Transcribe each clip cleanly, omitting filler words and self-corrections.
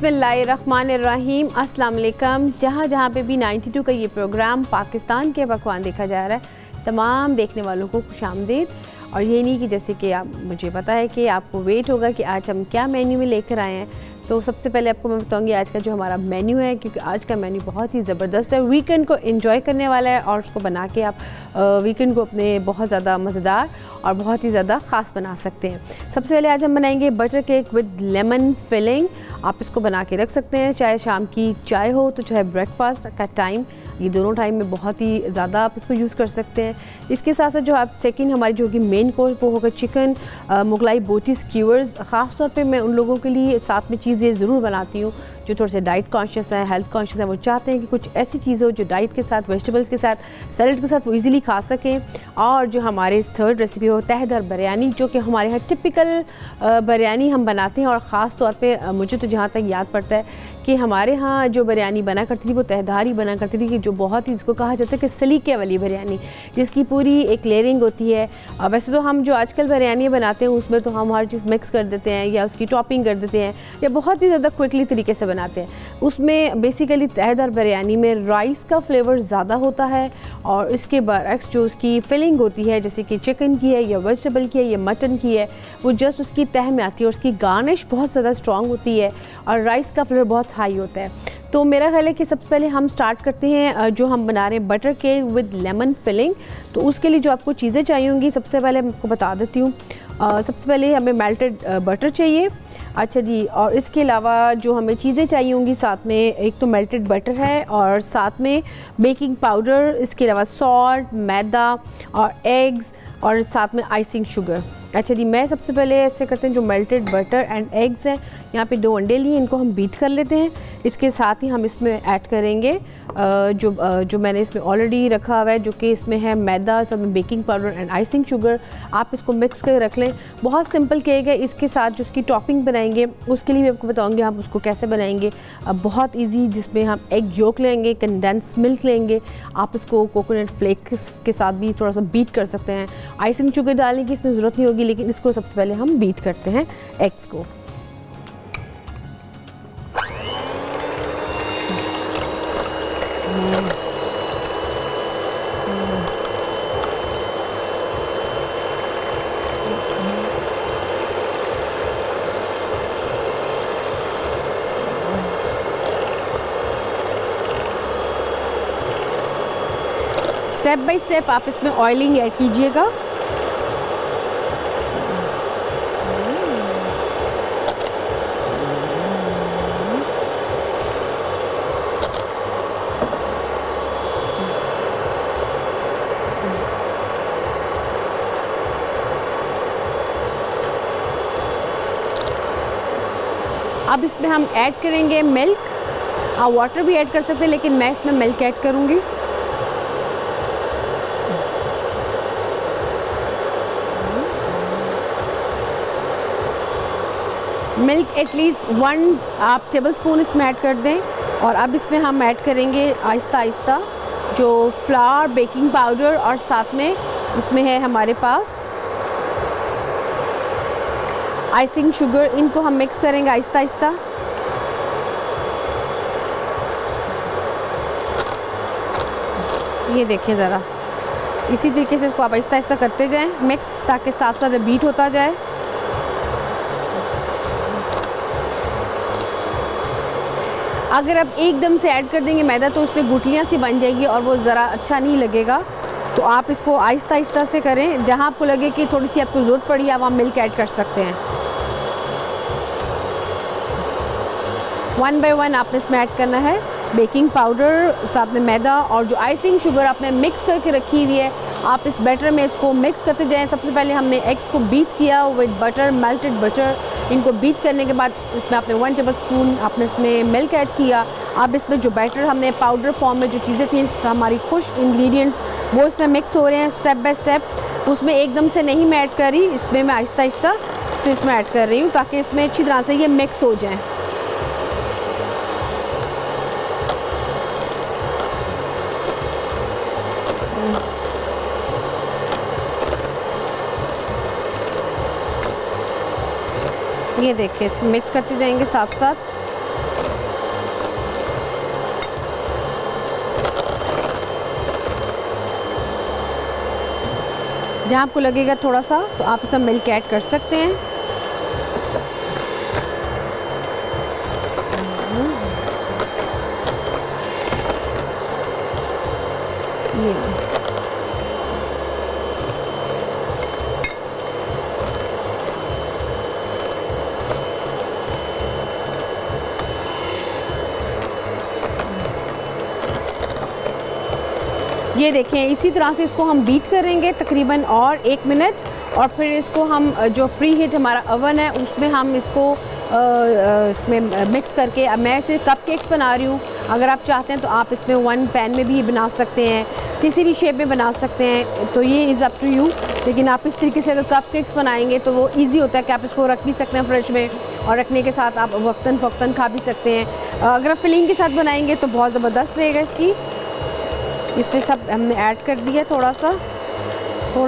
बिस्मिल्लाहिर्रहमानिर्रहीम, अस्सलाम वालेकुम। जहाँ पे भी 92 का ये प्रोग्राम पाकिस्तान के पकवान देखा जा रहा है, तमाम देखने वालों को खुशामदीद। और ये नहीं कि जैसे कि आप मुझे पता है कि आपको वेट होगा कि आज हम क्या मेन्यू में लेकर आए हैं। तो सबसे पहले आपको मैं बताऊंगी आज का जो हमारा मेन्यू है, क्योंकि आज का मेन्यू बहुत ही ज़बरदस्त है। वीकेंड को एंजॉय करने वाला है और उसको बना के आप वीकेंड को अपने बहुत ज़्यादा मज़ेदार और बहुत ही ज़्यादा ख़ास बना सकते हैं। सबसे पहले आज हम बनाएंगे butter cake with lemon filling. आप इसको बना के रख सकते हैं, चाहे शाम की चाय हो तो चाहे ब्रेकफास्ट का टाइम, ये दोनों टाइम में बहुत ही ज़्यादा आप इसको यूज़ कर सकते हैं। इसके साथ साथ जो आप सेकंड हमारी जो होगी मेन कोर्स वो होगा चिकन मुगलाई बोटी स्क्यूअर्स। ख़ास तौर पे मैं उन लोगों के लिए साथ में चीज़ें ज़रूर बनाती हूँ जो थोड़े से डाइट कॉन्शियस हैं, हेल्थ कॉन्शियस हैं। वो चाहते हैं कि कुछ ऐसी चीज़ें हो जो डाइट के साथ, वेजिटेबल्स के साथ, सैलड के साथ वो इजीली खा सकें। और जो हमारे थर्ड रेसिपी हो तहदर बिरयानी, जो कि हमारे यहाँ टिपिकल बिरयानी हम बनाते हैं। और ख़ास तौर पे मुझे तो जहाँ तक याद पड़ता है कि हमारे यहाँ जो बिरयानी बना करती थी वो तहदार ही बना करती थी, कि जो बहुत ही इसको कहा जाता है कि सलीके वाली बिरयानी, जिसकी पूरी एक लेयरिंग होती है। वैसे तो हम जो आजकल बिरयानी बनाते हैं उसमें तो हम हर चीज़ मिक्स कर देते हैं या उसकी टॉपिंग कर देते हैं या बहुत ही ज़्यादा क्विकली तरीके से बनाते हैं। उसमें बेसिकली तहदार बिरयानी में राइस का फ्लेवर ज़्यादा होता है और इसके बरअक्स जो उसकी फिलिंग होती है, जैसे कि चिकन की है या वेजिटेबल की है या मटन की है, वो जस्ट उसकी तह में आती है और उसकी गार्निश बहुत ज़्यादा स्ट्रॉन्ग होती है और राइस का फ्लेवर बहुत हाई होता है। तो मेरा ख्याल है कि सबसे पहले हम स्टार्ट करते हैं जो हम बना रहे हैं butter cake with lemon filling. तो उसके लिए जो आपको चीज़ें चाहिए होंगी सबसे पहले मैं आपको बता देती हूँ। सबसे पहले हमें मेल्टेड बटर चाहिए। अच्छा जी, और इसके अलावा जो हमें चीज़ें चाहिए होंगी साथ में, एक तो मेल्टेड बटर है और साथ में बेकिंग पाउडर, इसके अलावा सॉल्ट, मैदा और एग्स और साथ में आइसिंग शुगर। अच्छा जी, मैं सबसे पहले ऐसे करते हैं, जो मेल्टेड बटर एंड एग्स हैं, यहाँ पे 2 अंडे लिए, इनको हम बीट कर लेते हैं। इसके साथ ही हम इसमें ऐड करेंगे जो मैंने इसमें ऑलरेडी रखा हुआ है, जो कि इसमें है मैदा, सब में baking powder and icing sugar. आप इसको मिक्स कर रख लें। बहुत सिंपल केक है। इसके साथ जो उसकी टॉपिंग बनाएंगे उसके लिए भी आपको बताऊँगी हम उसको कैसे बनाएंगे। बहुत ईजी, जिसमें हम एग योक लेंगे, कंडेंस मिल्क लेंगे, आप इसको कोकोनट फ्लेक्स के साथ भी थोड़ा सा बीट कर सकते हैं। आइसिंग शुगर डालने की इसमें ज़रूरत नहीं होगी, लेकिन इसको सबसे पहले हम बीट करते हैं एग्स को। स्टेप बाय स्टेप आप इसमें ऑयलिंग ऐड कीजिएगा। अब इसमें हम ऐड करेंगे मिल्क। आप वाटर भी ऐड कर सकते हैं, लेकिन मैं इसमें मिल्क ऐड करूँगी। मिल्क एटलीस्ट 1 आप टेबल स्पून इसमें ऐड कर दें। और अब इसमें हम ऐड करेंगे आहिस्ता आहिस्ता जो फ्लावर, बेकिंग पाउडर और साथ में उसमें है हमारे पास आइसिंग शुगर। इनको हम मिक्स करेंगे आहिस्ता आहिस्ता। ये देखिए ज़रा, इसी तरीके से इसको आप आहिस्ता आहिस्ता करते जाएं मिक्स, ताकि साथ साथ बीट होता जाए। अगर आप एकदम से ऐड कर देंगे मैदा तो उसमें गुठलियाँ सी बन जाएगी और वो ज़रा अच्छा नहीं लगेगा। तो आप इसको आहिस्ता आहिस्ता से करें। जहाँ आपको लगे कि थोड़ी सी आपको ज़रूरत पड़ी, आप मिल्क ऐड कर सकते हैं। 1 बाय 1 आपने इसमें ऐड करना है बेकिंग पाउडर, साथ में मैदा और जो आइसिंग शुगर आपने मिक्स करके रखी हुई है, आप इस बैटर में इसको मिक्स करते जाएं। सबसे पहले हमने एग्स को बीट किया विद बटर, मेल्टेड बटर। इनको बीट करने के बाद इसमें आपने 1 टेबल स्पून आपने इसमें मिल्क ऐड किया। अब इसमें जो बैटर हमने पाउडर फॉर्म में जो चीज़ें थी हमारी खुश इंग्रेडिएंट्स, वो इसमें मिक्स हो रहे हैं स्टेप बाय स्टेप। उसमें एकदम से नहीं मैं ऐड कर रही, इसमें मैं आहिस्ता आहिस्ता से इसमें ऐड कर रही हूँ, ताकि इसमें अच्छी तरह से ये मिक्स हो जाए। ये देखिए, इसको मिक्स करते जाएंगे साथ साथ। जहाँ आपको लगेगा थोड़ा सा तो आप इसमें मिल्क ऐड कर सकते हैं। ये देखें, इसी तरह से इसको हम बीट करेंगे तकरीबन और 1 मिनट, और फिर इसको हम जो प्री हीट हमारा ओवन है उसमें हम इसको इसमें मिक्स करके, अब मैं इसे कप केक्स बना रही हूँ, अगर आप चाहते हैं तो आप इसमें 1 पैन में भी बना सकते हैं, किसी भी शेप में बना सकते हैं, तो ये इज़ अप टू यू। लेकिन आप इस तरीके से अगर कप केक्स बनाएंगे तो वो ईजी होता है कि आप इसको रख भी सकते हैं फ्रिज में, और रखने के साथ आप वक्तन फ़क्तन खा भी सकते हैं। अगर आप फिलिंग के साथ बनाएंगे तो बहुत ज़बरदस्त रहेगा इसकी। इसमें सब हमने ऐड कर दिया, थोड़ा सा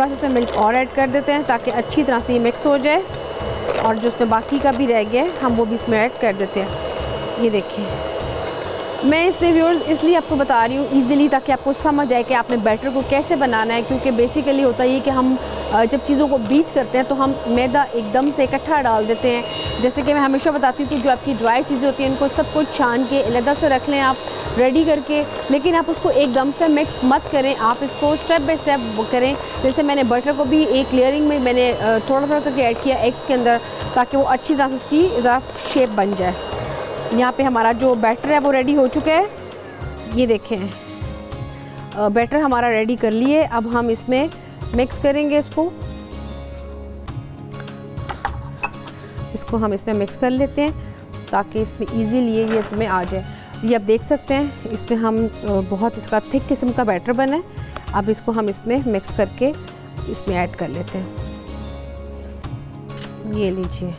इसमें मिल्क और ऐड कर देते हैं ताकि अच्छी तरह से ये मिक्स हो जाए, और जो इसमें बाकी का भी रह गया है हम वो भी इसमें ऐड कर देते हैं। ये देखिए, मैं इसमें व्यूअर्स इसलिए आपको बता रही हूँ ईज़िली, ताकि आपको समझ आए कि आपने बैटर को कैसे बनाना है, क्योंकि बेसिकली होता ये कि हम जब चीज़ों को बीट करते हैं तो हम मैदा एकदम से इकट्ठा डाल देते हैं। जैसे कि मैं हमेशा बताती हूँ कि जो आपकी ड्राई चीज़ें होती हैं उनको सब कुछ छान के अलग से रख लें आप रेडी करके, लेकिन आप उसको एकदम से मिक्स मत करें, आप इसको स्टेप बाय स्टेप करें। जैसे मैंने बटर को भी एक लेयरिंग में मैंने थोड़ा थोड़ा करके ऐड किया एग्स के अंदर, ताकि वो अच्छी तरह से उसकी रफ शेप बन जाए। यहाँ पे हमारा जो बैटर है वो रेडी हो चुका है। ये देखें, बैटर हमारा रेडी कर लिए। अब हम इसमें मिक्स करेंगे इसको हम इसमें मिक्स कर लेते हैं ताकि इसमें इजीली ये इसमें आ जाए। ये आप देख सकते हैं इसमें हम बहुत इसका थिक किस्म का बैटर बना है। अब इसको हम इसमें मिक्स करके इसमें ऐड कर लेते हैं। ये लीजिए।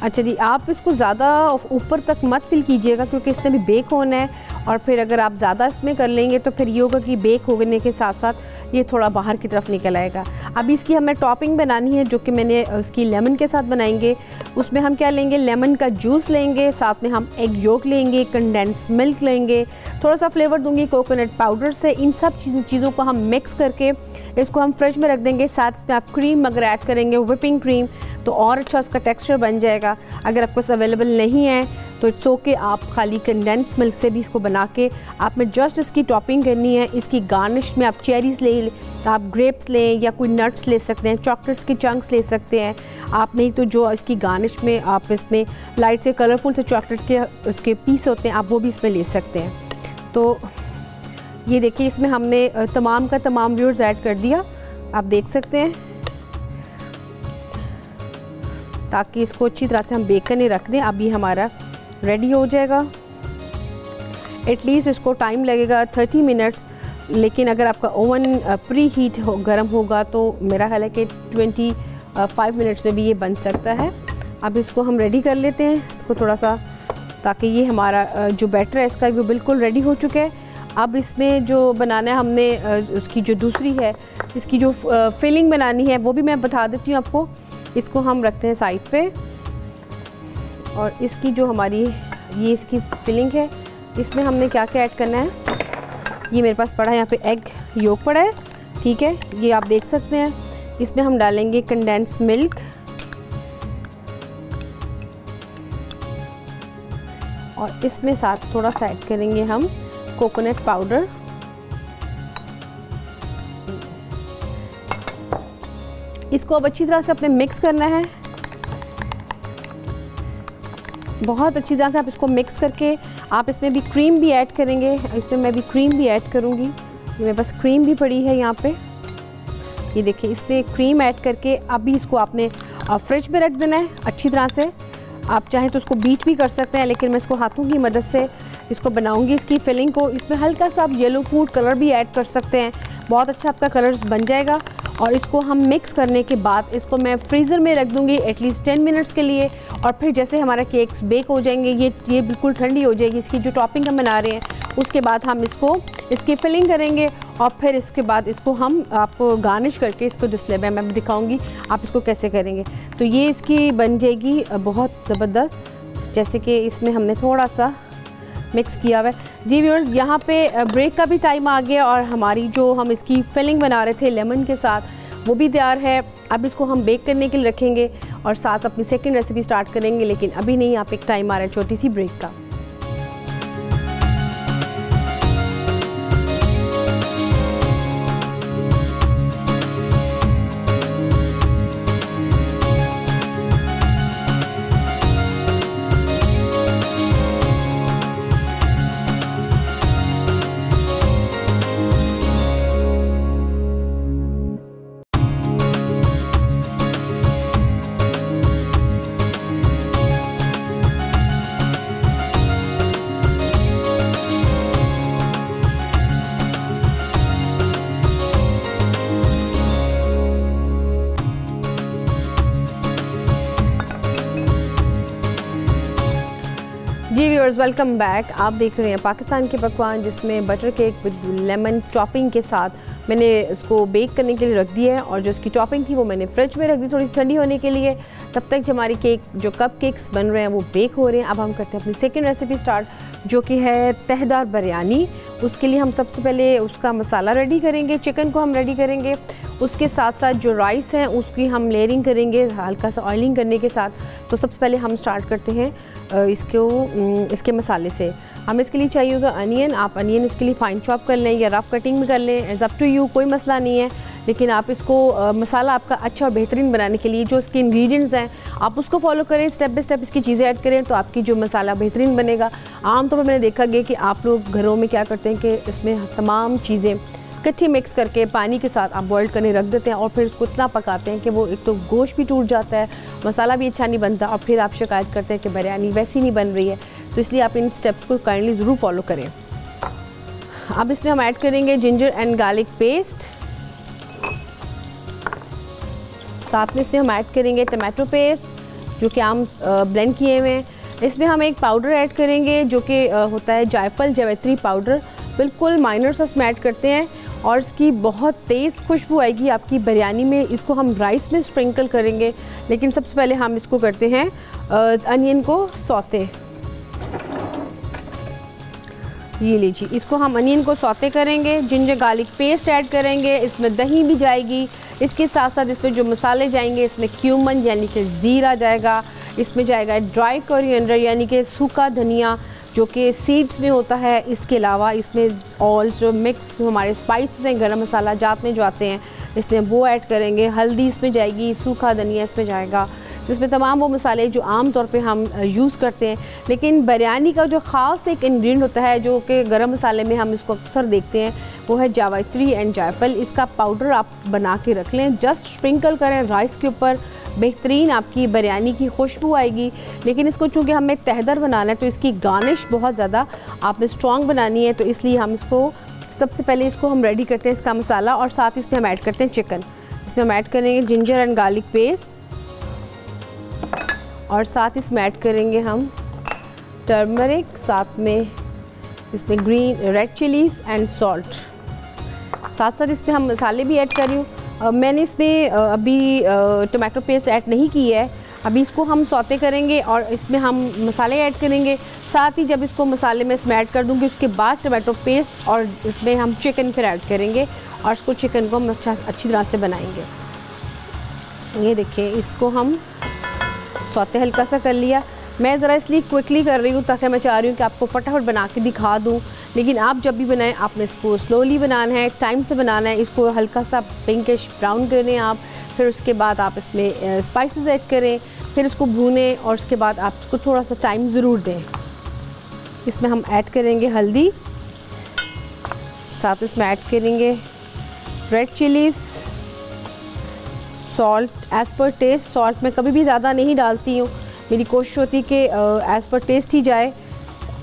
अच्छा जी, आप इसको ज़्यादा ऊपर तक मत फिल कीजिएगा क्योंकि इसमें भी बेक होना है, और फिर अगर आप ज़्यादा इसमें कर लेंगे तो फिर ये होगा कि बेक होने के साथ साथ ये थोड़ा बाहर की तरफ निकल आएगा। अब इसकी हमें टॉपिंग बनानी है जो कि मैंने उसकी लेमन के साथ बनाएंगे। उसमें हम क्या लेंगे, लेमन का जूस लेंगे, साथ में हम एग योक लेंगे, कंडेंस मिल्क लेंगे, थोड़ा सा फ्लेवर दूंगी कोकोनट पाउडर से। इन सब चीज़ों को हम मिक्स करके इसको हम फ्रिज में रख देंगे। साथ में आप क्रीम अगर ऐड करेंगे, व्हिपिंग क्रीम, तो और अच्छा उसका टेक्सचर बन जाएगा। अगर आपके पास अवेलेबल नहीं है तो इट्स ओके, आप खाली कंडेंस मिल्क से भी इसको बना के आप में जस्ट इसकी टॉपिंग करनी है। इसकी गार्निश में आप चेरीज़ ले, आप ग्रेप्स लें या कोई नट्स ले सकते हैं, चॉकलेट्स के चंक्स ले सकते हैं आप, नहीं तो जो इसकी गार्निश में आप इसमें लाइट से कलरफुल से चॉकलेट के उसके पीस होते हैं आप वो भी इसमें ले सकते हैं। तो ये देखिए, इसमें हमने तमाम का तमाम व्यूअर्स ऐड कर दिया, आप देख सकते हैं, ताकि इसको अच्छी तरह से हम बेक करने रख दें। अब ये हमारा रेडी हो जाएगा। एटलीस्ट इसको टाइम लगेगा 30 मिनट्स, लेकिन अगर आपका ओवन प्री हीट गर्म होगा तो मेरा ख्याल है कि 25 मिनट्स में भी ये बन सकता है। अब इसको हम रेडी कर लेते हैं, इसको थोड़ा सा, ताकि ये हमारा जो बैटर है इसका वो बिल्कुल रेडी हो चुका है। अब इसमें जो बनाना है हमने, उसकी जो दूसरी है, इसकी जो फिलिंग बनानी है वो भी मैं बता देती हूँ आपको। इसको हम रखते हैं साइड पे, और इसकी जो हमारी ये इसकी फिलिंग है, इसमें हमने क्या क्या ऐड करना है, ये मेरे पास पड़ा है, यहाँ पे एग योक पड़ा है, ठीक है, ये आप देख सकते हैं। इसमें हम डालेंगे कंडेंस मिल्क, और इसमें साथ थोड़ा सा ऐड करेंगे हम कोकोनट पाउडर। इसको अब अच्छी तरह से अपने मिक्स करना है, बहुत अच्छी तरह से आप इसको मिक्स करके आप इसमें भी क्रीम भी ऐड करेंगे। इसमें मैं भी क्रीम भी ऐड करूँगी, ये मेरे पास क्रीम भी पड़ी है यहाँ पे, ये देखिए। इसमें क्रीम ऐड करके अभी इसको आपने फ्रिज में रख देना है अच्छी तरह से। आप चाहें तो उसको बीट भी कर सकते हैं, लेकिन मैं इसको हाथों की मदद से इसको बनाऊंगी इसकी फिलिंग को। इसमें हल्का सा आप येलो फूड कलर भी ऐड कर सकते हैं, बहुत अच्छा आपका कलर्स बन जाएगा। और इसको हम मिक्स करने के बाद इसको मैं फ्रीज़र में रख दूंगी एटलीस्ट 10 मिनट्स के लिए, और फिर जैसे हमारा केक्स बेक हो जाएंगे, ये बिल्कुल ठंडी हो जाएगी इसकी जो टॉपिंग हम बना रहे हैं, उसके बाद हम इसकी फिलिंग करेंगे, और फिर इसके बाद इसको हम आपको गार्निश करके इसको डिस्प्ले में मैं दिखाऊंगी आप इसको कैसे करेंगे। तो ये इसकी बन जाएगी बहुत ज़बरदस्त। जैसे कि इसमें हमने थोड़ा सा मिक्स किया हुआ है। जी व्यूअर्स, यहाँ पे ब्रेक का भी टाइम आ गया और हमारी जो हम इसकी फिलिंग बना रहे थे लेमन के साथ वो भी तैयार है। अब इसको हम बेक करने के लिए रखेंगे और साथ अपनी सेकंड रेसिपी स्टार्ट करेंगे, लेकिन अभी नहीं, यहाँ पे एक टाइम आ रहा है छोटी सी ब्रेक का। जी व्यूअर्स, वेलकम बैक। आप देख रहे हैं पाकिस्तान के पकवान, जिसमें butter cake with lemon topping के साथ मैंने इसको बेक करने के लिए रख दिया है। और जो इसकी टॉपिंग थी वो मैंने फ्रिज में रख दी थोड़ी सी ठंडी होने के लिए। तब तक हमारी केक जो कप केक्स बन रहे हैं वो बेक हो रहे हैं। अब हम करते हैं अपनी सेकंड रेसिपी स्टार्ट, जो कि है तहदार बिरयानी। उसके लिए हम सबसे पहले उसका मसाला रेडी करेंगे, चिकन को हम रेडी करेंगे। उसके साथ साथ जो राइस हैं उसकी हम लेयरिंग करेंगे हल्का सा ऑयलिंग करने के साथ। तो सबसे पहले हम स्टार्ट करते हैं इसके मसाले से। हमें इसके लिए चाहिए होगा अनियन। आप अनियन इसके लिए फाइन चॉप कर लें या रफ कटिंग में कर लें, इट्स अप टू यू, कोई मसला नहीं है। लेकिन आप इसको मसाला आपका अच्छा और बेहतरीन बनाने के लिए जो इसके इंग्रेडिएंट्स हैं आप उसको फॉलो करें, स्टेप बाय स्टेप इसकी चीज़ें ऐड करें, तो आपकी जो मसाला बेहतरीन बनेगा। आमतौर पर मैंने देखा गया कि आप लोग घरों में क्या करते हैं कि इसमें तमाम चीज़ें इकट्ठी मिक्स करके पानी के साथ आप बॉईल करने रख देते हैं और फिर उसको इतना पकाते हैं कि वो एक तो गोश्त भी टूट जाता है, मसाला भी अच्छा नहीं बनता, और फिर आप शिकायत करते हैं कि बिरयानी वैसी नहीं बन रही है। तो इसलिए आप इन स्टेप्स को काइंडली ज़रूर फॉलो करें। अब इसमें हम ऐड करेंगे जिंजर एंड गार्लिक पेस्ट। साथ में इसमें हम ऐड करेंगे टमाटो पेस्ट जो कि हम ब्लेंड किए हुए हैं। इसमें हम एक पाउडर ऐड करेंगे जो कि होता है जायफल जावित्री पाउडर, बिल्कुल माइनर सा इसमें ऐड करते हैं और इसकी बहुत तेज़ खुशबू आएगी आपकी बिरयानी में। इसको हम राइस में स्प्रिंकल करेंगे, लेकिन सबसे पहले हम इसको करते हैं अनियन को सौते। ये लीजिए, इसको हम अनियन को सौते करेंगे, जिंजर गार्लिक पेस्ट ऐड करेंगे, इसमें दही भी जाएगी, इसके साथ साथ इसमें जो मसाले जाएंगे, इसमें क्यूमन यानी कि ज़ीरा जाएगा, इसमें जाएगा ड्राई कोरिएंडर यानी कि सूखा धनिया जो कि सीड्स में होता है। इसके अलावा इसमें ऑल जो मिक्स हमारे स्पाइसेस हैं, गरम मसाला जात में जो आते हैं, इसमें वो ऐड करेंगे। हल्दी इसमें जाएगी, सूखा धनिया इसमें जाएगा, जिसमें तमाम वो मसाले जो आम तौर पे हम यूज़ करते हैं। लेकिन बिरयानी का जो ख़ास एक इंग्रेडिएंट होता है जो कि गरम मसाले में हम इसको अक्सर देखते हैं, वो है जावित्री एंड जायफल। इसका पाउडर आप बना के रख लें, जस्ट स्प्रिंकल करें राइस के ऊपर, बेहतरीन आपकी बिरयानी की खुशबू आएगी। लेकिन इसको चूँकि हमें तहदर बनाना है तो इसकी गार्निश बहुत ज़्यादा आपने स्ट्रॉन्ग बनानी है, तो इसलिए हम इसको सबसे पहले इसको हम रेडी करते हैं इसका मसाला, और साथ इसमें हम ऐड करते हैं चिकन। इसमें हम ऐड करेंगे जिंजर एंड गार्लिक पेस्ट और साथ इसमें ऐड करेंगे हम टर्मरिक, साथ में इसमें green red chillies and salt. साथ साथ इसमें हम मसाले भी ऐड कर रही हूँ। मैंने इसमें अभी टमाटो पेस्ट ऐड नहीं की है, अभी इसको हम सौते करेंगे और इसमें हम मसाले ऐड करेंगे। साथ ही जब इसको मसाले में इसमें ऐड कर दूँगी उसके बाद टमाटो पेस्ट और इसमें हम चिकन फिर ऐड करेंगे और इसको चिकन को हम अच्छी तरह से बनाएंगे। ये देखिए, इसको हम सौते हल्का सा कर लिया। मैं ज़रा इसलिए क्विकली कर रही हूँ ताकि मैं चाह रही हूँ कि आपको फटाफट बना के दिखा दूँ, लेकिन आप जब भी बनाएं आपने इसको स्लोली बनाना है, टाइम से बनाना है। इसको हल्का सा पिंकिश ब्राउन करें आप, फिर उसके बाद आप इसमें स्पाइसेस ऐड करें, फिर इसको भूनें और उसके बाद आप इसको थोड़ा सा टाइम ज़रूर दें। इसमें हम ऐड करेंगे हल्दी, साथ इसमें ऐड करेंगे red chillies, salt as per taste. Salt मैं कभी भी ज़्यादा नहीं डालती हूँ, मेरी कोशिश होती है कि एज़ पर टेस्ट ही जाए।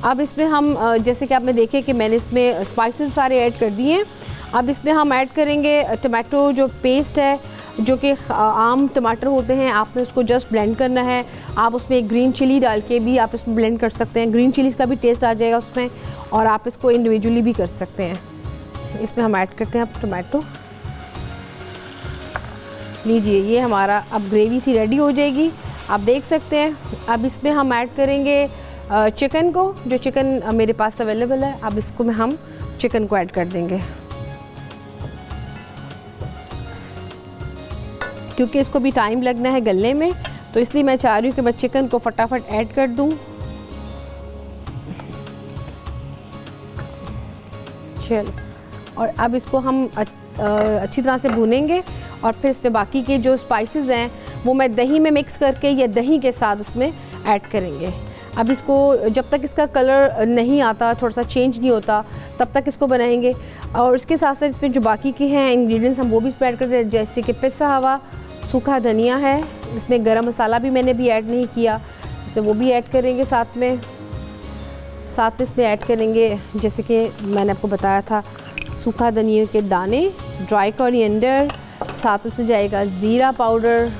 अब इसमें हम जैसे कि आपने देखे कि मैंने इसमें स्पाइसेस सारे ऐड कर दिए हैं। अब इसमें हम ऐड करेंगे टमाटो जो पेस्ट है, जो कि आम टमाटर होते हैं, आपने उसको जस्ट ब्लेंड करना है। आप उसमें एक ग्रीन चिली डाल के भी आप इसमें ब्लेंड कर सकते हैं, ग्रीन चिलीज़ का भी टेस्ट आ जाएगा उसमें, और आप इसको इंडिविजुअली भी कर सकते हैं। इसमें हम ऐड करते हैं अब टमाटो। लीजिए, ये हमारा अब ग्रेवी सी रेडी हो जाएगी, आप देख सकते हैं। अब इसमें हम ऐड करेंगे चिकन को, जो चिकन मेरे पास अवेलेबल है, अब इसको में हम चिकन को ऐड कर देंगे, क्योंकि इसको भी टाइम लगना है गलने में, तो इसलिए मैं चाह रही हूँ कि मैं चिकन को फटाफट ऐड कर दूँ। चलो, और अब इसको हम अच्छी तरह से भूनेंगे और फिर इसमें बाकी के जो स्पाइसेस हैं वो मैं दही में मिक्स करके या दही के साथ इसमें ऐड करेंगे। अब इसको जब तक इसका कलर नहीं आता, थोड़ा सा चेंज नहीं होता, तब तक इसको बनाएंगे। और इसके साथ साथ इसमें जो बाकी के हैं इंग्रेडिएंट्स हम वो भी इसमें ऐड करते हैं, जैसे कि पिसा हुआ सूखा धनिया है, इसमें गरम मसाला भी मैंने भी ऐड नहीं किया, तो वो भी ऐड करेंगे साथ में इसमें ऐड करेंगे, जैसे कि मैंने आपको बताया था, सूखा धनिया के दाने, ड्राई कोरिएंडर, साथ उसमें जाएगा ज़ीरा पाउडर,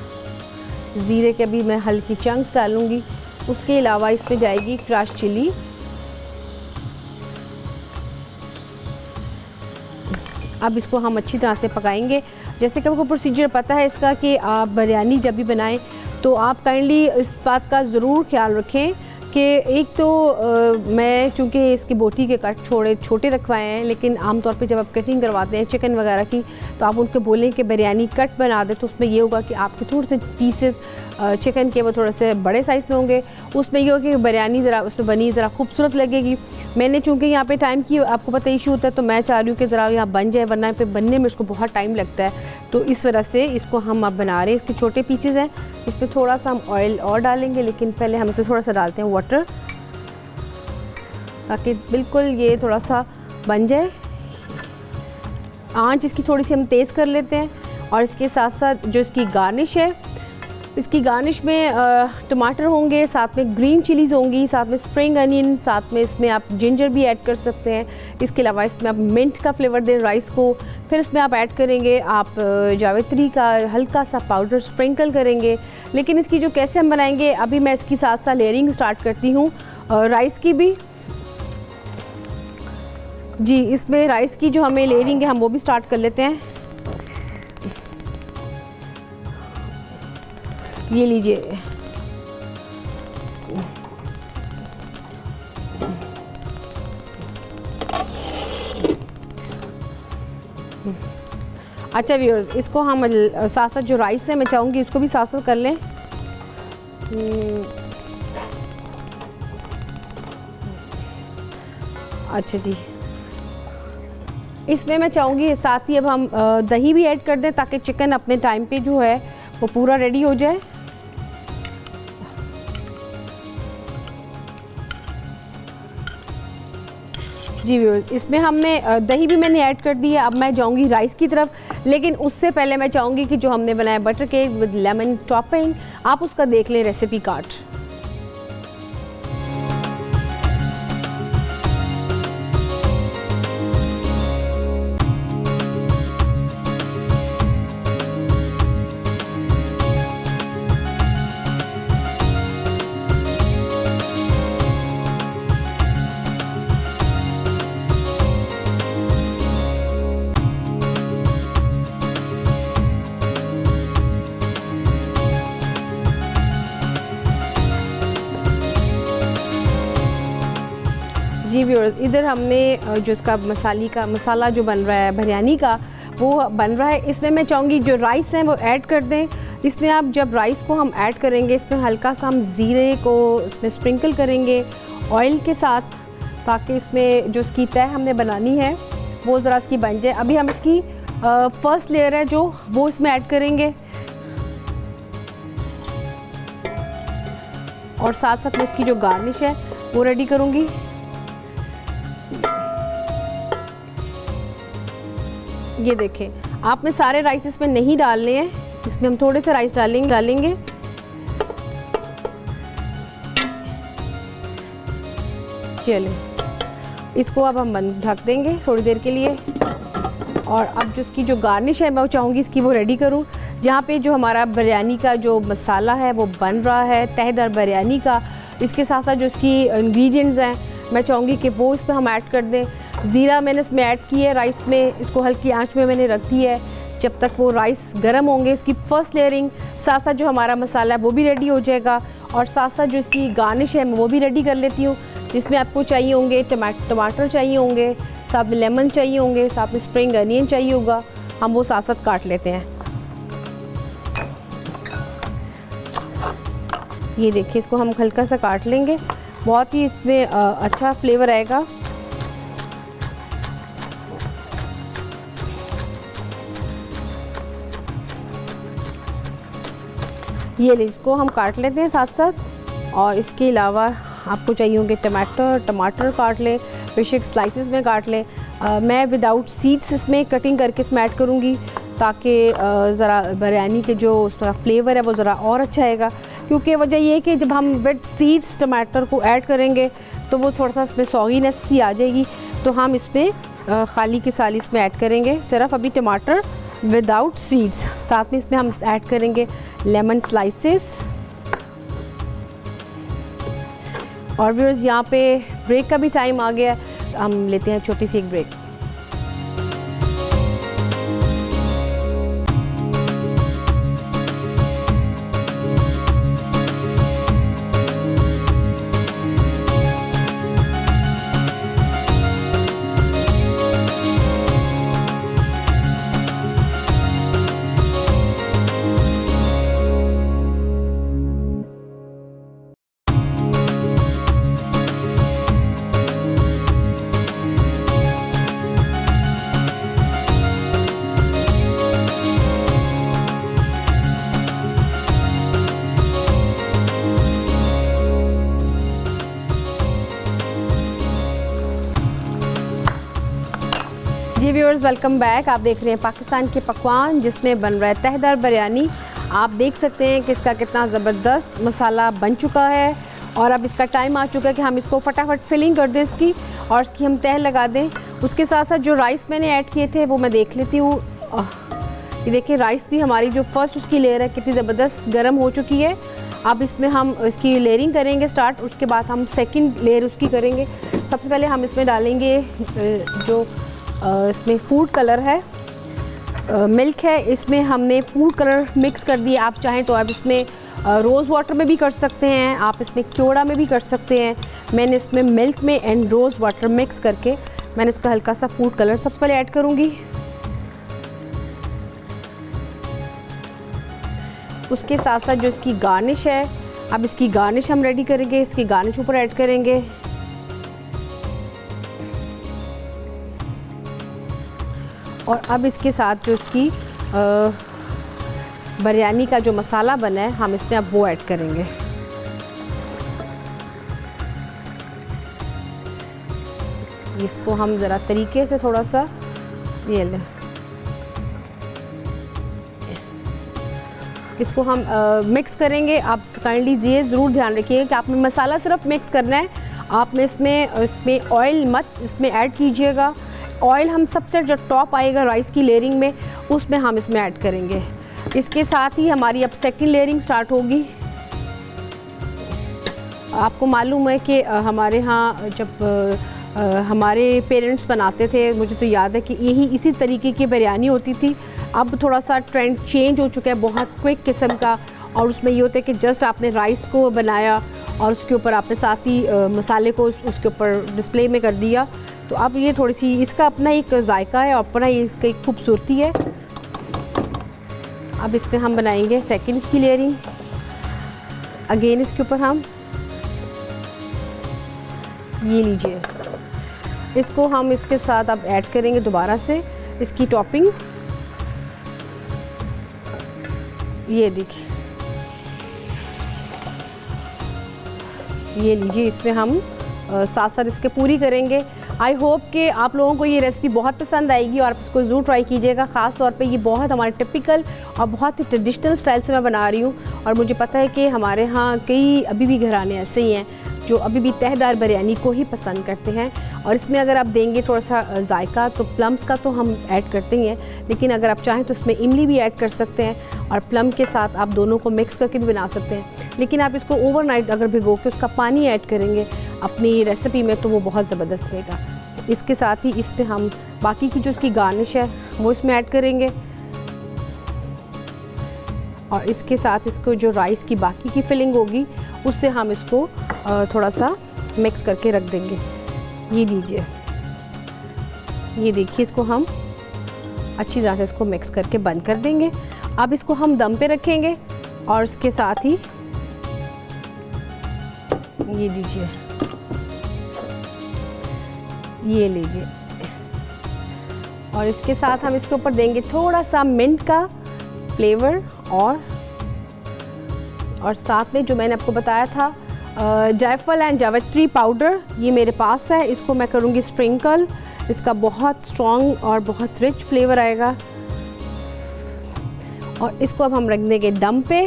ज़ीरे के भी मैं हल्की चंक्स डालूँगी, उसके अलावा इसमें जाएगी क्रश चिली, अब इसको हम अच्छी तरह से पकाएंगे। जैसे कि आपको प्रोसीजर पता है इसका कि आप बिरयानी जब भी बनाएं तो आप काइंडली इस बात का ज़रूर ख्याल रखें कि एक तो मैं चूँकि इसकी बोटी के कट छोटे रखवाए हैं, लेकिन आमतौर पे जब आप कटिंग करवाते हैं चिकन वगैरह की तो आप उनको बोलें कि बिरयानी कट बना दे, तो उसमें ये होगा कि आपके थोड़े से पीसेस चिकन के वो थोड़े से बड़े साइज़ में होंगे, उसमें ये होगा कि बिरयानी ज़रा उसमें बनी ज़रा खूबसूरत लगेगी। मैंने चूँकि यहाँ पे टाइम की आपको पता इशू होता है, तो मैं चाह रही हूँ कि ज़रा यहाँ बन जाए, वरना पे बनने में इसको बहुत टाइम लगता है, तो इस वजह से इसको हम अब बना रहे हैं। इसके छोटे पीसेस हैं, इसमें थोड़ा सा हम ऑयल और डालेंगे, लेकिन पहले हम इसमें थोड़ा सा डालते हैं वाटर, ताकि बिल्कुल ये थोड़ा सा बन जाए। आंच इसकी थोड़ी सी हम तेज़ कर लेते हैं। और इसके साथ साथ जो इसकी गार्निश है, इसकी गार्निश में टमाटर होंगे, साथ में ग्रीन चिलीज़ होंगी, साथ में स्प्रिंग अनियन, साथ में इसमें आप जिंजर भी ऐड कर सकते हैं। इसके अलावा इसमें आप मिंट का फ्लेवर दें राइस को, फिर इसमें आप ऐड करेंगे आप जावित्री का हल्का सा पाउडर स्प्रिंकल करेंगे। लेकिन इसकी जो कैसे हम बनाएंगे, अभी मैं इसकी साथ साथ लेयरिंग स्टार्ट करती हूँ राइस की भी। जी, इसमें राइस की जो हमें लेयरिंग है हम वो भी स्टार्ट कर लेते हैं। ये लीजिए, अच्छा व्यूअर्स, इसको हम साथ साथ जो राइस है मैं चाहूँगी इसको भी साथ साथ कर लें। अच्छा जी, इसमें मैं चाहूँगी साथ ही अब हम दही भी ऐड कर दें, ताकि चिकन अपने टाइम पे जो है वो पूरा रेडी हो जाए। जी व्यूअर्स, इसमें हमने दही भी मैंने ऐड कर दी है। अब मैं जाऊंगी राइस की तरफ, लेकिन उससे पहले मैं चाहूँगी कि जो हमने बनाया butter cake with lemon topping, आप उसका देख लें रेसिपी कार्ड। जी व्यूअर्स, इधर हमने जो इसका मसाला जो बन रहा है बिरयानी का वो बन रहा है। इसमें मैं चाहूँगी जो राइस हैं वो ऐड कर दें। इसमें आप जब राइस को हम ऐड करेंगे, इसमें हल्का सा हम ज़ीरे को इसमें स्प्रिंकल करेंगे ऑयल के साथ, ताकि इसमें जो इसकी तह हमने बनानी है वो ज़रा इसकी बन जाए। अभी हम इसकी फर्स्ट लेयर है जो वो इसमें ऐड करेंगे, और साथ साथ में इसकी जो गार्निश है वो रेडी करूँगी। ये देखें, आपने सारे राइस इसमें नहीं डालने हैं, इसमें हम थोड़े से राइस डालेंगे। चलिए, इसको अब हम ढक देंगे थोड़ी देर के लिए। और अब जो इसकी जो गार्निश है मैं चाहूँगी इसकी वो रेडी करूँ, जहाँ पे जो हमारा बिरयानी का जो मसाला है वो बन रहा है तहदार बिरयानी का। इसके साथ साथ जो इसकी इंग्रेडिएंट्स हैं मैं चाहूँगी कि वो इस पर हम ऐड कर दें। ज़ीरा मैंने इसमें ऐड की है राइस में, इसको हल्की आंच में मैंने रख दी है जब तक वो राइस गर्म होंगे। इसकी फर्स्ट लेयरिंग साथ साथ जो हमारा मसाला है वो भी रेडी हो जाएगा। और साथ साथ जो इसकी गार्निश है मैं वो भी रेडी कर लेती हूँ, जिसमें आपको चाहिए होंगे टमाटर चाहिए होंगे, साथ में लेमन चाहिए होंगे, साथ में स्प्रिंग अनियन चाहिए होगा। हम वो साथ साथ काट लेते हैं। ये देखिए, इसको हम हल्का सा काट लेंगे, बहुत ही इसमें अच्छा फ्लेवर आएगा। ये इसको हम काट लेते हैं साथ साथ। और इसके अलावा आपको चाहिए होंगे टमाटर काट लें, बेशक स्लाइसेस में काट लें। मैं विदाउट सीड्स इसमें कटिंग करके इसमें ऐड करूँगी, ताकि ज़रा बिरयानी के जो उसका फ्लेवर है वो ज़रा और अच्छा आएगा। क्योंकि वजह ये है कि जब हम विद सीड्स टमाटर को ऐड करेंगे तो वो थोड़ा सा इसमें सॉगीनेस सी आ जाएगी, तो हम इसमें खाली के साली इसमें ऐड करेंगे सिर्फ अभी टमाटर विदाउट सीड्स। साथ में इसमें हम ऐड करेंगे लेमन स्लाइसेस। और व्यूअर्स, यहाँ पे ब्रेक का भी टाइम आ गया, हम लेते हैं छोटी सी एक ब्रेक। जी व्यूअर्स, वेलकम बैक। आप देख रहे हैं पाकिस्तान के पकवान, जिसमें बन रहा है तहदार बिरयानी। आप देख सकते हैं कि इसका कितना ज़बरदस्त मसाला बन चुका है और अब इसका टाइम आ चुका है कि हम इसको फटाफट फिलिंग कर दें इसकी, और इसकी हम तह लगा दें। उसके साथ साथ जो राइस मैंने ऐड किए थे वो मैं देख लेती हूँ। ये देखिए, राइस भी हमारी जो फर्स्ट उसकी लेयर है कितनी ज़बरदस्त गर्म हो चुकी है। अब इसमें हम इसकी लेयरिंग करेंगे स्टार्ट, उसके बाद हम सेकंड लेयर उसकी करेंगे। सबसे पहले हम इसमें डालेंगे जो इसमें फूड कलर है, मिल्क है, इसमें हमने फूड कलर मिक्स कर दिया। आप चाहें तो आप इसमें रोज़ वाटर में भी कर सकते हैं, आप इसमें क्योड़ा में भी कर सकते हैं। मैंने इसमें मिल्क में एंड रोज़ वाटर मिक्स करके मैंने इसका हल्का सा फूड कलर सबसे पहले ऐड करूँगी। उसके साथ साथ जो इसकी गार्निश है, अब इसकी गार्निश हम रेडी करेंगे, इसकी गार्निश ऊपर ऐड करेंगे। और अब इसके साथ जो इसकी बिरयानी का जो मसाला बना है हम इसमें अब वो ऐड करेंगे। इसको हम ज़रा तरीके से थोड़ा सा ये लें, इसको हम मिक्स करेंगे। आप काइंडली ये ज़रूर ध्यान रखिएगा कि आपने मसाला सिर्फ मिक्स करना है, आपने इसमें ऑयल मत इसमें ऐड कीजिएगा। ऑयल हम सबसे जो टॉप आएगा राइस की लेयरिंग में, उसमें हम इसमें ऐड करेंगे। इसके साथ ही हमारी अब सेकंड लेयरिंग स्टार्ट होगी। आपको मालूम है कि हमारे यहाँ जब हमारे पेरेंट्स बनाते थे, मुझे तो याद है कि इसी तरीके की बिरयानी होती थी। अब थोड़ा सा ट्रेंड चेंज हो चुका है, बहुत क्विक किस्म का, और उसमें ये होता है कि जस्ट आपने राइस को बनाया और उसके ऊपर आपने साथ ही मसाले को उसके ऊपर डिस्प्ले में कर दिया। तो अब ये थोड़ी सी इसका अपना एक जायका है और अपना इसका एक खूबसूरती है। अब इसमें हम बनाएंगे सेकंड इसकी लेयरिंग। अगेन इसके ऊपर हम ये लीजिए, इसको हम इसके साथ अब ऐड करेंगे दोबारा से इसकी टॉपिंग। ये देखिए, ये लीजिए, इसमें हम साथ साथ इसके पूरी करेंगे। आई होप कि आप लोगों को ये रेसिपी बहुत पसंद आएगी और आप इसको ज़रूर ट्राई कीजिएगा। ख़ास तौर पे ये बहुत हमारे टिपिकल और बहुत ही ट्रेडिशनल स्टाइल से मैं बना रही हूँ, और मुझे पता है कि हमारे यहाँ कई अभी भी घराने ऐसे ही हैं जो अभी भी तहदार बिरयानी को ही पसंद करते हैं। और इसमें अगर आप देंगे थोड़ा सा जायका, तो प्लम्स का तो हम ऐड करते ही हैं, लेकिन अगर आप चाहें तो इसमें इमली भी ऐड कर सकते हैं, और प्लम के साथ आप दोनों को मिक्स करके भी बना सकते हैं। लेकिन आप इसको ओवरनाइट अगर भिगो के उसका पानी ऐड करेंगे अपनी रेसिपी में, तो वो बहुत ज़बरदस्त रहेगा। इसके साथ ही इस पर हम बाकी की जो इसकी गार्निश है वो इसमें ऐड करेंगे, और इसके साथ इसको जो राइस की बाकी की फिलिंग होगी उससे हम इसको थोड़ा सा मिक्स करके रख देंगे। ये दीजिए, ये देखिए, इसको हम अच्छी तरह से इसको मिक्स करके बंद कर देंगे। अब इसको हम दम पे रखेंगे और इसके साथ ही ये दीजिए, ये लीजिए, और इसके साथ हम इसके ऊपर देंगे थोड़ा सा मिंट का फ्लेवर और साथ में जो मैंने आपको बताया था जायफल एंड जावित्री पाउडर, ये मेरे पास है। इसको मैं करूँगी स्प्रिंकल। इसका बहुत स्ट्रॉन्ग और बहुत रिच फ्लेवर आएगा। और इसको अब हम रख देंगे दम पे।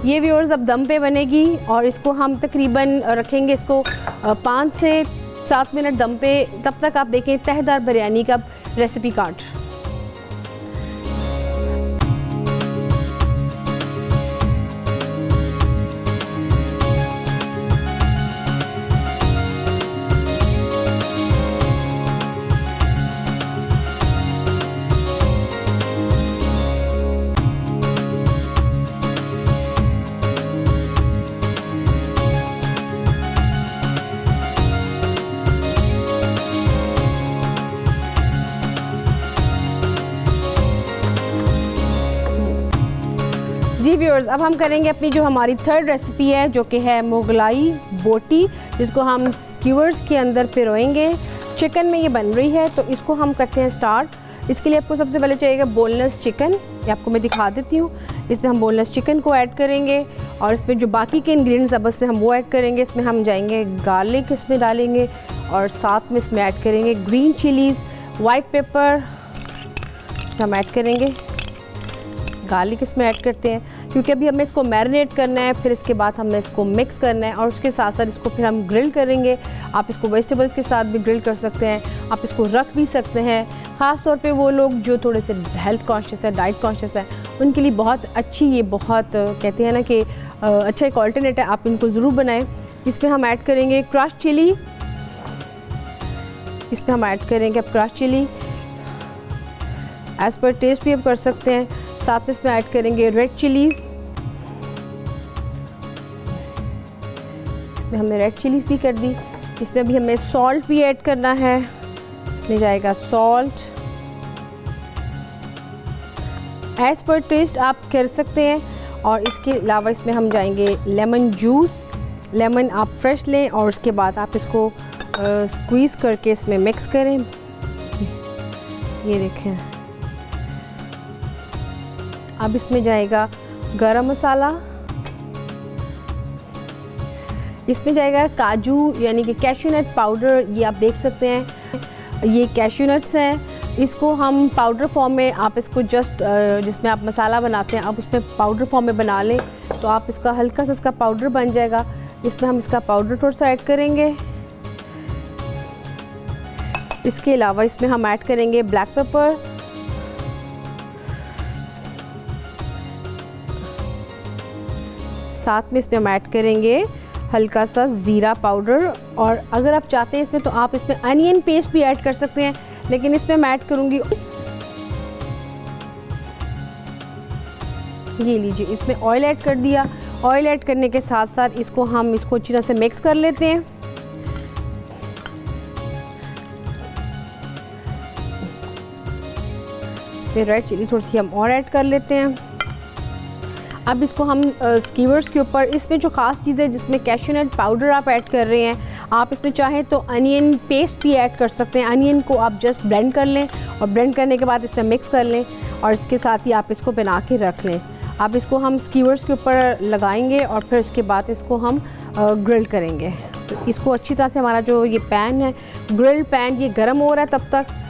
ये व्यूअर्स अब दम पे बनेगी और इसको हम तकरीबन रखेंगे इसको 5 से 7 मिनट दम पे। तब तक आप देखें तहदार बिरयानी का रेसिपी कार्ड। जी व्यूअर्स, अब हम करेंगे अपनी जो हमारी थर्ड रेसिपी है, जो कि है मुगलाई बोटी, जिसको हम स्क्यूअर्स के अंदर पिरोएंगे। चिकन में ये बन रही है, तो इसको हम करते हैं स्टार्ट। इसके लिए आपको सबसे पहले चाहिएगा बोनलेस चिकन। ये आपको मैं दिखा देती हूँ। इसमें हम बोनलेस चिकन को ऐड करेंगे और इसमें जो बाकी के इंग्रेडिएंट्स अब इसमें हम वो ऐड करेंगे। इसमें हम जाएंगे गार्लिक इसमें डालेंगे और साथ में इसमें ऐड करेंगे ग्रीन चिलीज़, वाइट पेपर हम ऐड करेंगे, गार्लिक इसमें ऐड करते हैं क्योंकि अभी हमें इसको मैरिनेट करना है। फिर इसके बाद हमें इसको मिक्स करना है और उसके साथ साथ इसको फिर हम ग्रिल करेंगे। आप इसको वेजिटेबल्स के साथ भी ग्रिल कर सकते हैं, आप इसको रख भी सकते हैं। ख़ास तौर पे वो लोग जो थोड़े से हेल्थ कॉन्शियस है, डाइट कॉन्शियस है, उनके लिए बहुत अच्छी, ये बहुत कहते हैं ना कि अच्छा एक ऑल्टरनेट है। आप इनको ज़रूर बनाएं। इसमें हम ऐड करेंगे क्रश चिली, इसमें हम ऐड करेंगे अब crush chilli, as per taste भी आप कर सकते हैं। साथ में इसमें ऐड करेंगे रेड चिलीज़, इसमें हमने रेड चिलीज़ भी कर दी। इसमें अभी हमें सॉल्ट भी ऐड करना है, इसमें जाएगा सॉल्ट, एज़ पर टेस्ट आप कर सकते हैं। और इसके अलावा इसमें हम जाएंगे लेमन जूस। लेमन आप फ्रेश लें और उसके बाद आप इसको स्क्वीज़ करके इसमें मिक्स करें। ये देखें, अब इसमें जाएगा गरम मसाला, इसमें जाएगा काजू यानी कि कैश्यू नट पाउडर। ये आप देख सकते हैं, ये कैश्यू नट्स हैं। इसको हम पाउडर फॉर्म में, आप इसको जस्ट जिसमें आप मसाला बनाते हैं आप उसमें पाउडर फॉर्म में बना लें तो आप इसका हल्का सा इसका पाउडर बन जाएगा। इसमें हम इसका पाउडर थोड़ा सा ऐड करेंगे। इसके अलावा इसमें हम ऐड करेंगे ब्लैक पेपर, साथ में इसमें हम ऐड करेंगे हल्का सा ज़ीरा पाउडर। और अगर आप चाहते हैं इसमें तो आप इसमें अनियन पेस्ट भी ऐड कर सकते हैं, लेकिन इसमें मैं ऐड करूँगी, ये लीजिए, इसमें ऑयल ऐड कर दिया। ऑयल ऐड करने के साथ साथ इसको हम इसको अच्छी तरह से मिक्स कर लेते हैं। इसमें रेड चिली थोड़ी सी हम और ऐड कर लेते हैं। अब इसको हम स्कीवर्स के ऊपर, इसमें जो ख़ास चीज़ है जिसमें कैश्यू नट पाउडर आप ऐड कर रहे हैं, आप इसमें चाहें तो अनियन पेस्ट भी ऐड कर सकते हैं। अनियन को आप जस्ट ब्लेंड कर लें और ब्लेंड करने के बाद इसमें मिक्स कर लें और इसके साथ ही आप इसको बना के रख लें। अब इसको हम स्कीवर्स के ऊपर लगाएंगे और फिर उसके बाद इसको हम ग्रिल करेंगे। तो इसको अच्छी तरह से, हमारा जो ये पैन है, ग्रिल पैन, ये गर्म हो रहा है तब तक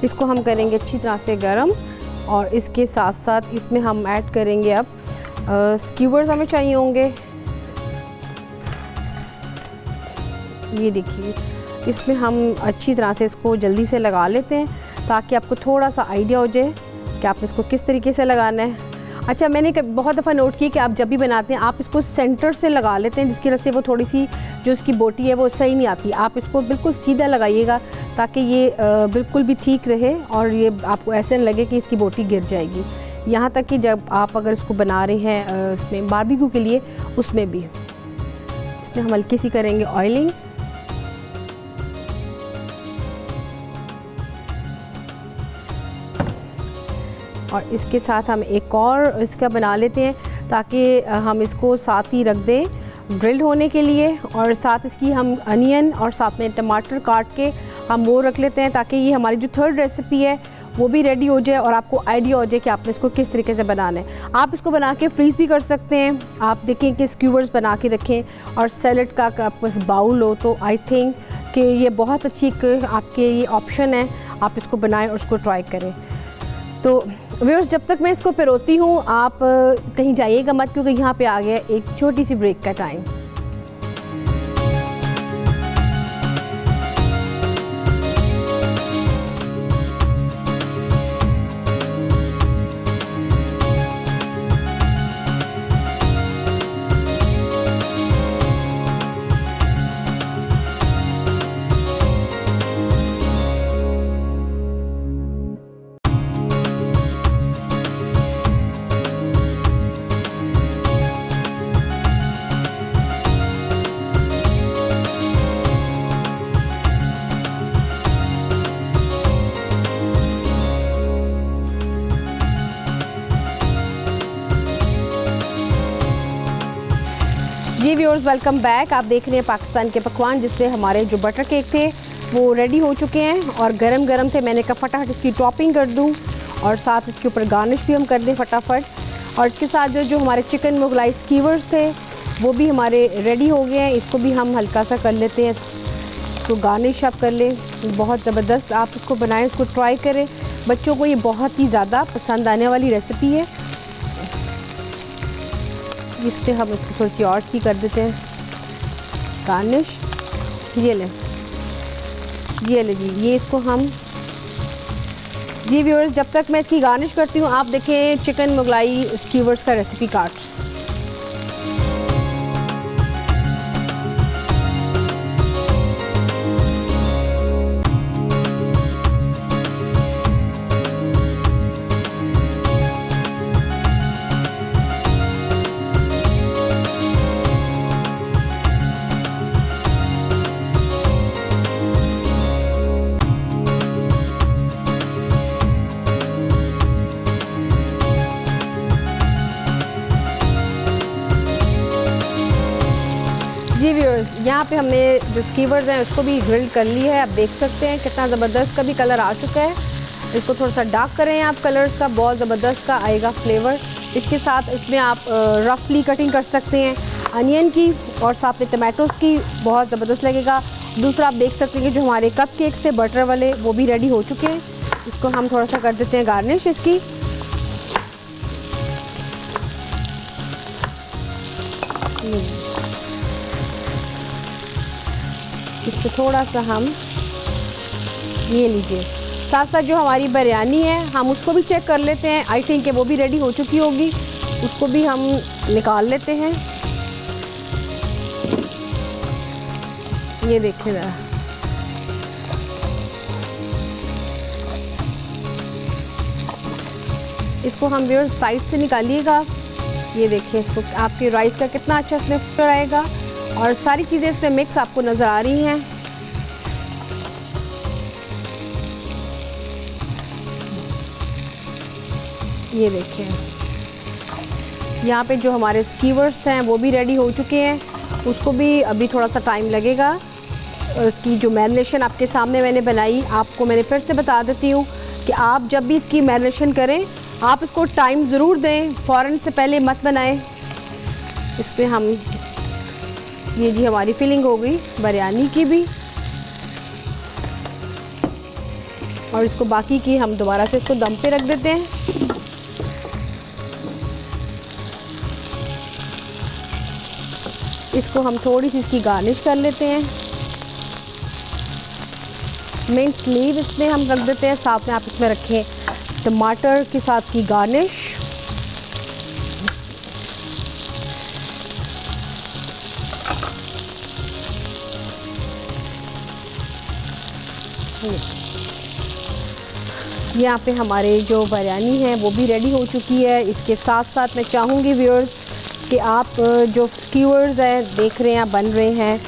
इसको हम करेंगे अच्छी तरह से गरम। और इसके साथ साथ इसमें हम ऐड करेंगे अब स्क्यूवर्स हमें चाहिए होंगे। ये देखिए, इसमें हम अच्छी तरह से इसको जल्दी से लगा लेते हैं ताकि आपको थोड़ा सा आइडिया हो जाए कि आप इसको किस तरीके से लगाना है। अच्छा, मैंने बहुत दफ़ा नोट किया कि आप जब भी बनाते हैं आप इसको सेंटर से लगा लेते हैं, जिसकी वजह से वो थोड़ी सी जो उसकी बोटी है वो सही नहीं आती। आप इसको बिल्कुल सीधा लगाइएगा ताकि ये बिल्कुल भी ठीक रहे और ये आपको ऐसे न लगे कि इसकी बोटी गिर जाएगी। यहाँ तक कि जब आप अगर इसको बना रहे हैं इसमें बारबेक्यू के लिए, उसमें भी इसमें हम हल्की सी करेंगे ऑयलिंग। और इसके साथ हम एक और इसका बना लेते हैं ताकि हम इसको साथ ही रख दें ग्रिल्ड होने के लिए, और साथ इसकी हम अनियन और साथ में टमाटर काट के हम वो रख लेते हैं ताकि ये हमारी जो थर्ड रेसिपी है वो भी रेडी हो जाए और आपको आइडिया हो जाए कि आपने इसको किस तरीके से बनाना है। आप इसको बना के फ्रीज़ भी कर सकते हैं। आप देखें कि स्क्यूवर्स बना के रखें और सैलड का आपके पास बाउल हो तो आई थिंक कि ये बहुत अच्छी आपके ये ऑप्शन है, आप इसको बनाएं और उसको ट्राई करें। तो व्यूअर्स, जब तक मैं इसको पिरोती हूँ आप कहीं जाइएगा मत, क्योंकि यहाँ पे आ गया एक छोटी सी ब्रेक का टाइम। जी व्यूअर्स, वेलकम बैक। आप देख रहे हैं पाकिस्तान के पकवान, जिसमें हमारे जो बटर केक थे वो रेडी हो चुके हैं और गरम गरम थे। मैंने कहा फटाफट इसकी टॉपिंग कर दूं और साथ इसके ऊपर गार्निश भी हम कर दें फटाफट। और इसके साथ जो हमारे चिकन मुगलाई स्कीवर्स थे वो भी हमारे रेडी हो गए हैं। इसको भी हम हल्का सा कर लेते हैं, तो गार्निश आप कर लें। बहुत ज़बरदस्त आप इसको बनाएं, इसको ट्राई करें। बच्चों को ये बहुत ही ज़्यादा पसंद आने वाली रेसिपी है। इस पर हम इसको थोड़ी सी और सी कर देते हैं गार्निश। ये ले जी, ये इसको हम जी व्यूअर्स, जब तक मैं इसकी गार्निश करती हूँ आप देखें चिकन मुगलाई स्कीवर्स का रेसिपी कार्ड। जी व्यूअर्स, यहाँ पे हमने जो स्कीवर्स हैं उसको भी ग्रिल कर ली है। आप देख सकते हैं कितना ज़बरदस्त का भी कलर आ चुका है। इसको थोड़ा सा डार्क करें आप कलर्स का, बहुत ज़बरदस्त का आएगा फ्लेवर। इसके साथ इसमें आप रफली कटिंग कर सकते हैं अनियन की और साथ में टमाटोज़ की, बहुत ज़बरदस्त लगेगा। दूसरा आप देख सकते हैं कि जो हमारे कप केक्स थे बटर वाले वो भी रेडी हो चुके हैं। इसको हम थोड़ा सा कर देते हैं गार्निश इसकी। इसको थोड़ा सा हम ये लीजिए। साथ साथ जो हमारी बिरयानी है हम उसको भी चेक कर लेते हैं। आई थिंक कि वो भी रेडी हो चुकी होगी, उसको भी हम निकाल लेते हैं। ये देखिए ज़रा, इसको हम व्यूअर्स साइड से निकालिएगा। ये देखिए, इसको आपके राइस का कितना अच्छा फ्लेवर आएगा और सारी चीज़ें इसमें मिक्स आपको नज़र आ रही हैं। ये देखिए, यहाँ पे जो हमारे स्कीवर्स हैं वो भी रेडी हो चुके हैं। उसको भी अभी थोड़ा सा टाइम लगेगा। इसकी जो मैरिनेशन आपके सामने मैंने बनाई, आपको मैंने फिर से बता देती हूँ कि आप जब भी इसकी मैरिनेशन करें आप इसको टाइम ज़रूर दें, फ़ौरन से पहले मत बनाएं। इस पर हम ये जी हमारी फिलिंग हो गई बिरयानी की भी, और इसको बाकी की हम दोबारा से इसको दम पे रख देते हैं। इसको हम थोड़ी सी इसकी गार्निश कर लेते हैं। मिंट लीव इसमें हम रख देते हैं। साथ में आप इसमें रखें टमाटर के साथ की गार्निश। यहाँ पे हमारे जो बिरयानी है वो भी रेडी हो चुकी है। इसके साथ साथ मैं चाहूँगी व्यूअर्स कि आप जो स्क्यूअर्स हैं देख रहे हैं बन रहे हैं,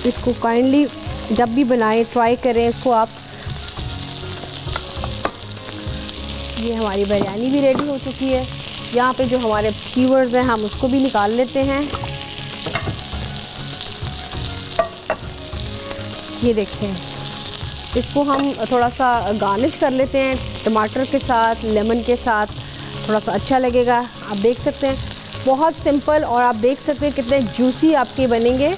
इसको काइंडली जब भी बनाएं ट्राई करें इसको आप। ये हमारी बिरयानी भी रेडी हो चुकी है। यहाँ पे जो हमारे स्क्यूअर्स हैं हम उसको भी निकाल लेते हैं। ये देखें, इसको हम थोड़ा सा गार्निश कर लेते हैं टमाटर के साथ, लेमन के साथ, थोड़ा सा अच्छा लगेगा। आप देख सकते हैं बहुत सिंपल, और आप देख सकते हैं कितने जूसी आपके बनेंगे।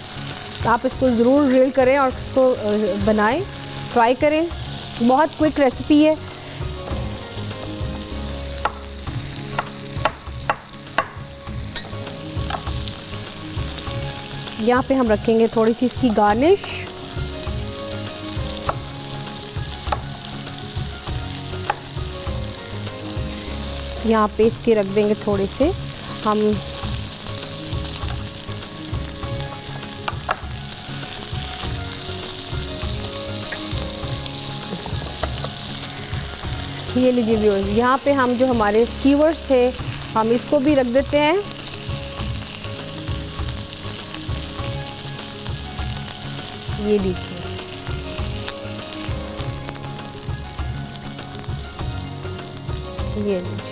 आप इसको ज़रूर ग्रिल करें और इसको बनाएं, ट्राई करें। बहुत क्विक रेसिपी है। यहाँ पे हम रखेंगे थोड़ी सी इसकी गार्निश। यहाँ पे इसके रख देंगे थोड़े से हम ये लीजिए व्यूअर्स, यहाँ पे हम जो हमारे स्क्यूअर्स थे हम इसको भी रख देते हैं। ये लीजिए, ये लीजिए।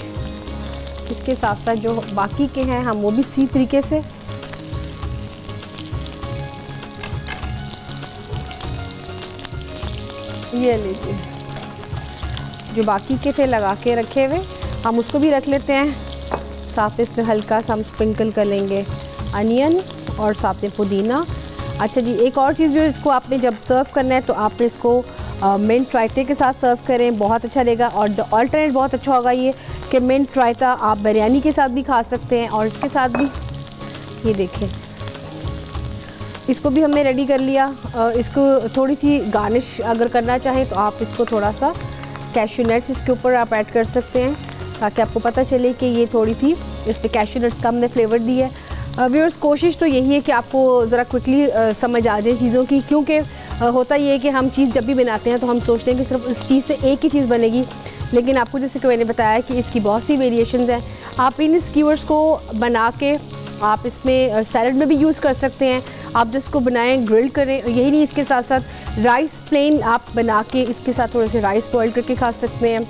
इसके साथ साथ जो बाकी के हैं हम वो भी इसी तरीके से ये लीजिए, जो बाकी के थे लगा के रखे हुए हम उसको भी रख लेते हैं। साथ इसमें हल्का सा हम स्प्रिंकल कर लेंगे अनियन और साथ में पुदीना। अच्छा जी, एक और चीज़ जो इसको आपने जब सर्व करना है तो आपने इसको मिंट रायते के साथ सर्व करें, बहुत अच्छा लगेगा। और ऑल्टरनेट बहुत अच्छा होगा ये कि मिंट रायता आप बिरयानी के साथ भी खा सकते हैं और इसके साथ भी। ये देखें, इसको भी हमने रेडी कर लिया। इसको थोड़ी सी गार्निश अगर करना चाहें तो आप इसको थोड़ा सा कैश्यू नट्स इसके ऊपर आप ऐड कर सकते हैं, ताकि आपको पता चले कि ये थोड़ी सी इस पर कैश्यू नट्स का हमने फ्लेवर दी है। व्यूअर्स, कोशिश तो यही है कि आपको ज़रा क्विकली समझ आ जाए चीज़ों की, क्योंकि होता ये है कि हम चीज़ जब भी बनाते हैं तो हम सोचते हैं कि सिर्फ उस चीज़ से एक ही चीज़ बनेगी, लेकिन आपको जैसे कि मैंने बताया कि इसकी बहुत सी वेरिएशंस हैं। आप इन स्क्यूअर्स को बना के आप इसमें सैलड में भी यूज़ कर सकते हैं। आप जिसको बनाएं ग्रिल करें, यही नहीं, इसके साथ साथ राइस प्लेन आप बना के इसके साथ थोड़े से राइस बॉयल करके खा सकते हैं।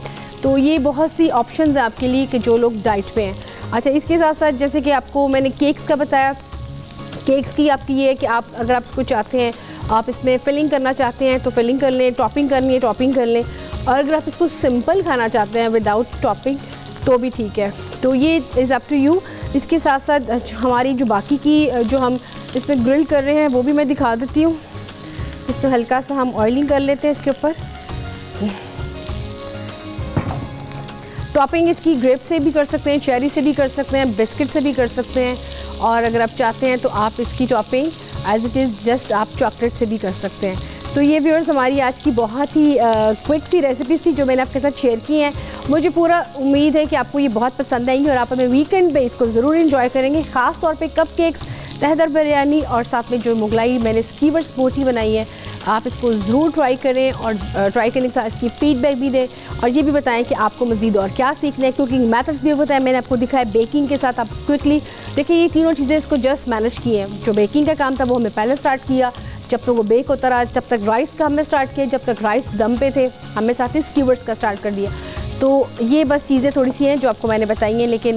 तो ये बहुत सी ऑप्शंस हैं आपके लिए कि जो लोग डाइट पे हैं। अच्छा, इसके साथ साथ जैसे कि आपको मैंने केक्स का बताया, केक्स की आपकी ये है कि आप अगर आप इसको चाहते हैं, आप इसमें फिलिंग करना चाहते हैं तो फिलिंग कर लें, टॉपिंग करनी है टॉपिंग कर लें, और अगर आप इसको सिंपल खाना चाहते हैं विदाउट टॉपिंग तो भी ठीक है। तो ये इज़ अप टू यू। इसके साथ साथ हमारी जो बाकी की जो हम इसमें ग्रिल कर रहे हैं वो भी मैं दिखा देती हूँ। इसमें हल्का सा हम ऑयलिंग कर लेते हैं इसके ऊपर। टॉपिंग इसकी ग्रेप से भी कर सकते हैं, चेरी से भी कर सकते हैं, बिस्किट से भी कर सकते हैं, और अगर आप चाहते हैं तो आप इसकी topping as it is just आप चॉकलेट से भी कर सकते हैं। तो ये व्यूअर्स हमारी आज की बहुत ही क्विक सी रेसिपीज़ थी जो मैंने आपके साथ शेयर की हैं। मुझे पूरा उम्मीद है कि आपको ये बहुत पसंद आएंगी और आप हमें वीकेंड पे इसको ज़रूर एंजॉय करेंगे। ख़ास तौर पे कप केक्स, तहदर बिरयानी और साथ में जो मुगलाई मैंने स्कीवर्स बोटी बनाई है, आप इसको ज़रूर ट्राई करें और ट्राई करने के साथ इसकी फीडबैक भी दें और ये भी बताएं कि आपको मज़ीद और क्या सीखना है। कुकिंग मेथड्स भी बताया मैंने आपको, दिखाया बेकिंग के साथ आप क्विकली देखिए ये तीनों चीज़ें इसको जस्ट मैनेज की हैं। जो बेकिंग का काम था वो हमें पहले स्टार्ट किया, जब तक वो बेक होता रहा, जब तक राइस का हमने स्टार्ट किया, जब तक राइस दम पे थे हमने साथ ही स्कीवर्स का स्टार्ट कर दिया। तो ये बस चीज़ें थोड़ी सी हैं जो आपको मैंने बताई हैं, लेकिन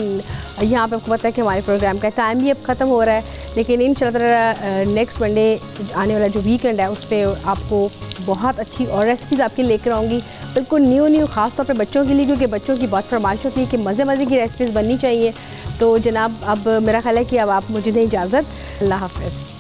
यहाँ पे आपको पता है कि हमारे प्रोग्राम का टाइम भी अब ख़त्म हो रहा है। लेकिन इंशाल्लाह नेक्स्ट मंडे आने वाला जो वीकेंड है उस पर आपको बहुत अच्छी और रेसिपीज़ आपके लेकर आऊँगी, बिल्कुल न्यू ख़ास तौर पे बच्चों के लिए, क्योंकि बच्चों की बहुत फरमाइश होती है कि मज़े की रेसिपीज़ बननी चाहिए। तो जनाब अब मेरा ख्याल है कि अब आप मुझे दें इजाज़त। अल्लाह हाफ़िज़।